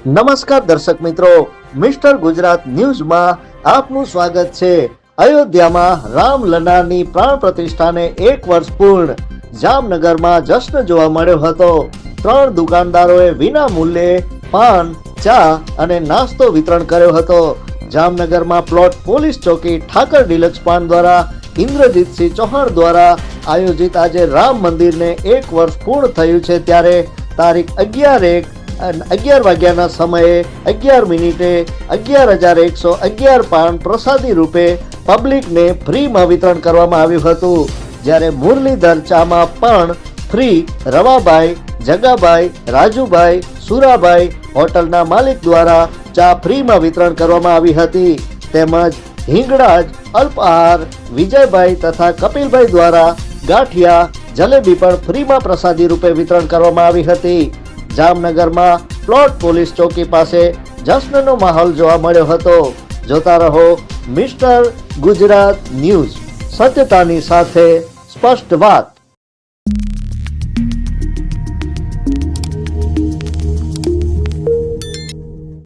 નમસ્કાર દર્શક મિત્રો, મિસ્ટર ગુજરાત ન્યૂઝમાં આપનું સ્વાગત છે। અયોધ્યામાં રામલલ્લાની પ્રાણ પ્રતિષ્ઠાને 1 વર્ષ પૂર્ણ। જામનગરમાં જશ્ન જોવા મળ્યો હતો। 3 દુકાનદારોએ વિના મૂલ્યે પાન, ચા અને નાસ્તો વિતરણ કર્યો હતો। જામનગરમાં પ્લોટ પોલીસ ચોકી ઠાકર ડિલક્સ પાન દ્વારા ઇન્દ્રજીતસિંહ ચૌહાણ દ્વારા આયોજિત આજે રામ મંદિરને 1 વર્ષ પૂર્ણ થયું છે, ત્યારે તારીખ 11 વાગ્યાના સમયે 11 મિનિટે 11,111 પાન પ્રસાદી રૂપે પબ્લિકને ફ્રીમાં વિતરણ કરવામાં આવ્યું હતું। જ્યારે મુરલીધર ચામાં પણ ફ્રી રવાભાઈ, જગાભાઈ, રાજુભાઈ, સુરાભાઈ હોટલના માલિક દ્વારા ચા ફ્રીમાં વિતરણ કરવામાં આવી હતી। તેમજ હિંગળાજ અલ્પાહાર વિજયભાઈ તથા કપિલભાઈ દ્વારા ગાંઠિયા, જલેબી પણ ફ્રીમાં પ્રસાદી રૂપે વિતરણ કરવામાં આવી હતી। જામનગરમાં પ્લોટ પોલીસ ચોકી પાસે જશ્નનો માહોલ જોવા મળ્યો હતો। જોતા રહો મિસ્ટર ગુજરાત ન્યૂઝ, સત્યતાની સાથે સ્પષ્ટ વાત।